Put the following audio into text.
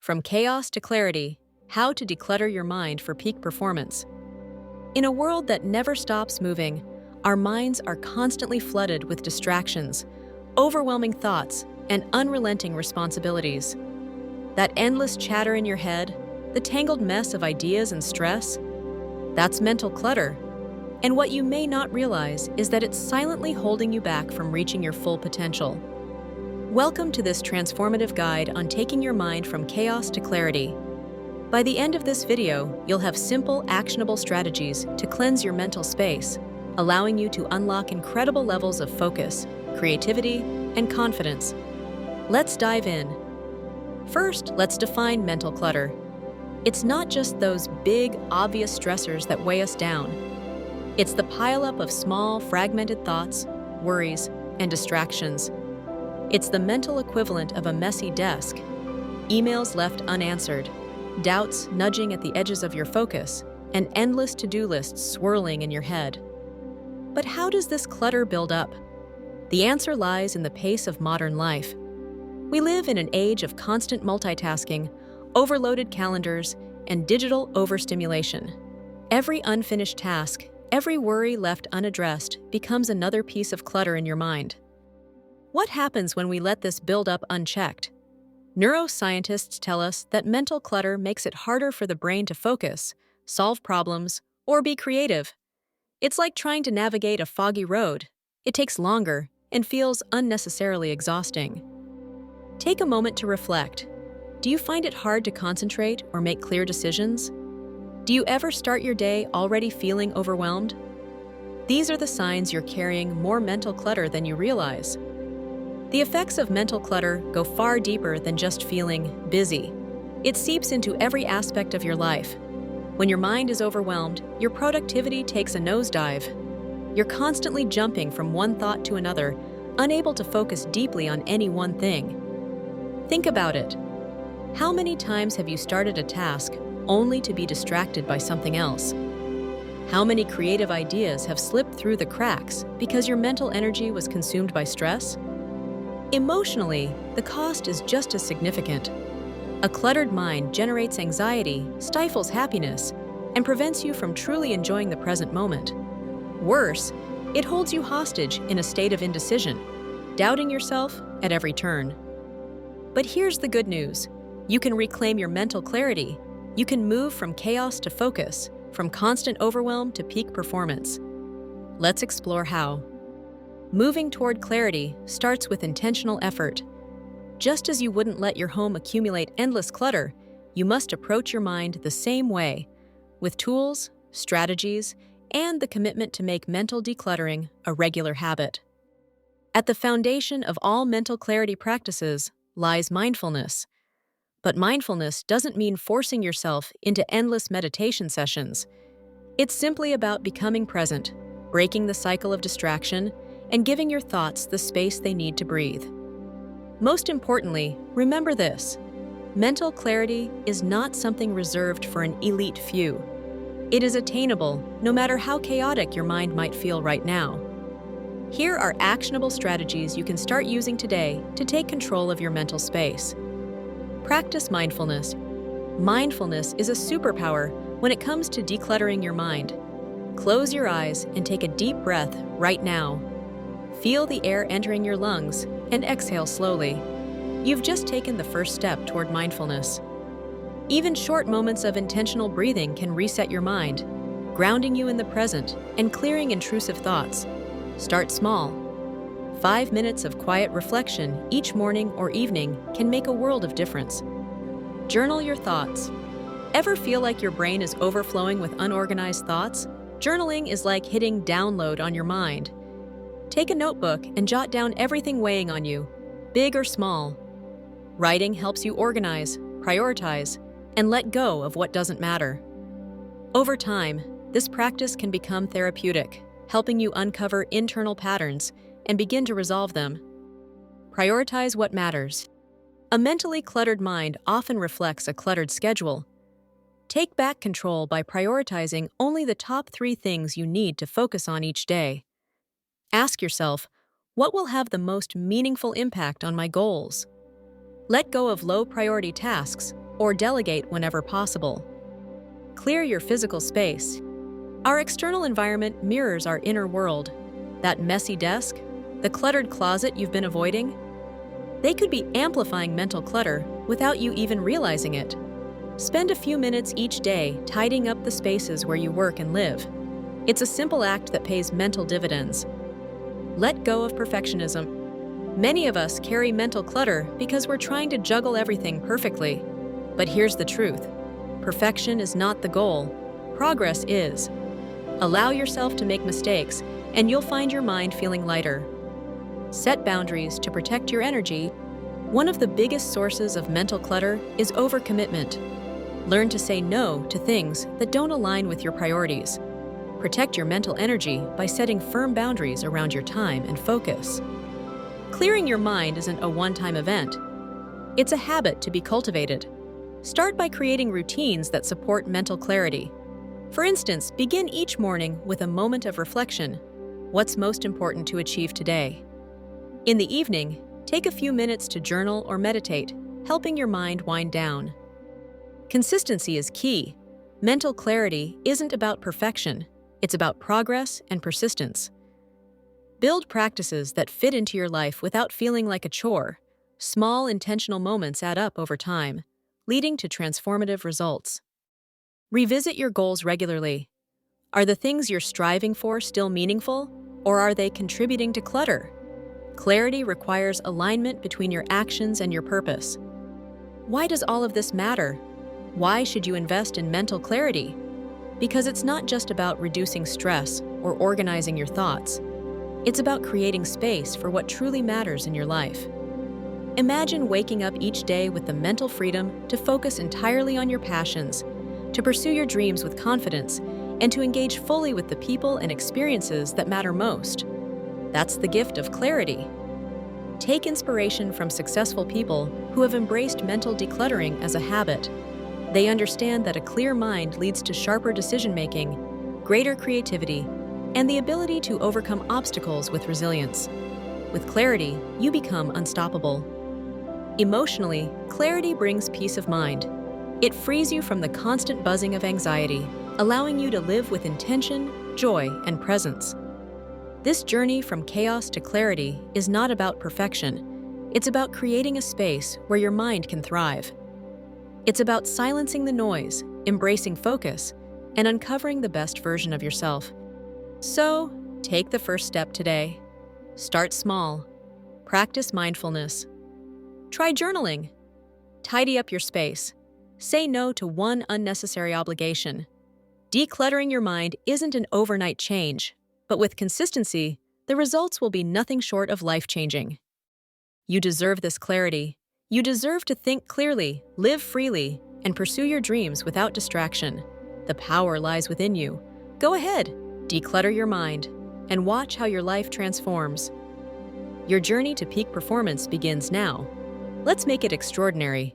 From chaos to clarity, how to declutter your mind for peak performance. In a world that never stops moving, our minds are constantly flooded with distractions, overwhelming thoughts, and unrelenting responsibilities. That endless chatter in your head, the tangled mess of ideas and stress, that's mental clutter. And what you may not realize is that it's silently holding you back from reaching your full potential. Welcome to this transformative guide on taking your mind from chaos to clarity. By the end of this video, you'll have simple, actionable strategies to cleanse your mental space, allowing you to unlock incredible levels of focus, creativity, and confidence. Let's dive in. First, let's define mental clutter. It's not just those big, obvious stressors that weigh us down. It's the pileup of small, fragmented thoughts, worries, and distractions. It's the mental equivalent of a messy desk, emails left unanswered, doubts nudging at the edges of your focus, and endless to-do lists swirling in your head. But how does this clutter build up? The answer lies in the pace of modern life. We live in an age of constant multitasking, overloaded calendars, and digital overstimulation. Every unfinished task, every worry left unaddressed becomes another piece of clutter in your mind. What happens when we let this build up unchecked? Neuroscientists tell us that mental clutter makes it harder for the brain to focus, solve problems, or be creative. It's like trying to navigate a foggy road. It takes longer and feels unnecessarily exhausting. Take a moment to reflect. Do you find it hard to concentrate or make clear decisions? Do you ever start your day already feeling overwhelmed? These are the signs you're carrying more mental clutter than you realize. The effects of mental clutter go far deeper than just feeling busy. It seeps into every aspect of your life. When your mind is overwhelmed, your productivity takes a nosedive. You're constantly jumping from one thought to another, unable to focus deeply on any one thing. Think about it. How many times have you started a task only to be distracted by something else? How many creative ideas have slipped through the cracks because your mental energy was consumed by stress? Emotionally, the cost is just as significant. A cluttered mind generates anxiety, stifles happiness, and prevents you from truly enjoying the present moment. Worse, it holds you hostage in a state of indecision, doubting yourself at every turn. But here's the good news. You can reclaim your mental clarity. You can move from chaos to focus, from constant overwhelm to peak performance. Let's explore how. Moving toward clarity starts with intentional effort. Just as you wouldn't let your home accumulate endless clutter, you must approach your mind the same way, with tools, strategies, and the commitment to make mental decluttering a regular habit. At the foundation of all mental clarity practices lies mindfulness. But mindfulness doesn't mean forcing yourself into endless meditation sessions. It's simply about becoming present, breaking the cycle of distraction, and giving your thoughts the space they need to breathe. Most importantly, remember this: mental clarity is not something reserved for an elite few. It is attainable, no matter how chaotic your mind might feel right now. Here are actionable strategies you can start using today to take control of your mental space. Practice mindfulness. Mindfulness is a superpower when it comes to decluttering your mind. Close your eyes and take a deep breath right now. Feel the air entering your lungs and exhale slowly. You've just taken the first step toward mindfulness. Even short moments of intentional breathing can reset your mind, grounding you in the present and clearing intrusive thoughts. Start small. 5 minutes of quiet reflection each morning or evening can make a world of difference. Journal your thoughts. Ever feel like your brain is overflowing with unorganized thoughts? Journaling is like hitting download on your mind. Take a notebook and jot down everything weighing on you, big or small. Writing helps you organize, prioritize, and let go of what doesn't matter. Over time, this practice can become therapeutic, helping you uncover internal patterns and begin to resolve them. Prioritize what matters. A mentally cluttered mind often reflects a cluttered schedule. Take back control by prioritizing only the top 3 things you need to focus on each day. Ask yourself, what will have the most meaningful impact on my goals? Let go of low-priority tasks or delegate whenever possible. Clear your physical space. Our external environment mirrors our inner world. That messy desk, the cluttered closet you've been avoiding, they could be amplifying mental clutter without you even realizing it. Spend a few minutes each day tidying up the spaces where you work and live. It's a simple act that pays mental dividends. Let go of perfectionism. Many of us carry mental clutter because we're trying to juggle everything perfectly. But here's the truth. Perfection is not the goal. Progress is. Allow yourself to make mistakes, and you'll find your mind feeling lighter. Set boundaries to protect your energy. One of the biggest sources of mental clutter is overcommitment. Learn to say no to things that don't align with your priorities. Protect your mental energy by setting firm boundaries around your time and focus. Clearing your mind isn't a one-time event. It's a habit to be cultivated. Start by creating routines that support mental clarity. For instance, begin each morning with a moment of reflection. What's most important to achieve today? In the evening, take a few minutes to journal or meditate, helping your mind wind down. Consistency is key. Mental clarity isn't about perfection. It's about progress and persistence. Build practices that fit into your life without feeling like a chore. Small, intentional moments add up over time, leading to transformative results. Revisit your goals regularly. Are the things you're striving for still meaningful, or are they contributing to clutter? Clarity requires alignment between your actions and your purpose. Why does all of this matter? Why should you invest in mental clarity? Because it's not just about reducing stress or organizing your thoughts. It's about creating space for what truly matters in your life. Imagine waking up each day with the mental freedom to focus entirely on your passions, to pursue your dreams with confidence, and to engage fully with the people and experiences that matter most. That's the gift of clarity. Take inspiration from successful people who have embraced mental decluttering as a habit. They understand that a clear mind leads to sharper decision-making, greater creativity, and the ability to overcome obstacles with resilience. With clarity, you become unstoppable. Emotionally, clarity brings peace of mind. It frees you from the constant buzzing of anxiety, allowing you to live with intention, joy, and presence. This journey from chaos to clarity is not about perfection. It's about creating a space where your mind can thrive. It's about silencing the noise, embracing focus, and uncovering the best version of yourself. So, take the first step today. Start small. Practice mindfulness. Try journaling. Tidy up your space. Say no to one unnecessary obligation. Decluttering your mind isn't an overnight change, but with consistency, the results will be nothing short of life-changing. You deserve this clarity. You deserve to think clearly, live freely, and pursue your dreams without distraction. The power lies within you. Go ahead, declutter your mind, and watch how your life transforms. Your journey to peak performance begins now. Let's make it extraordinary.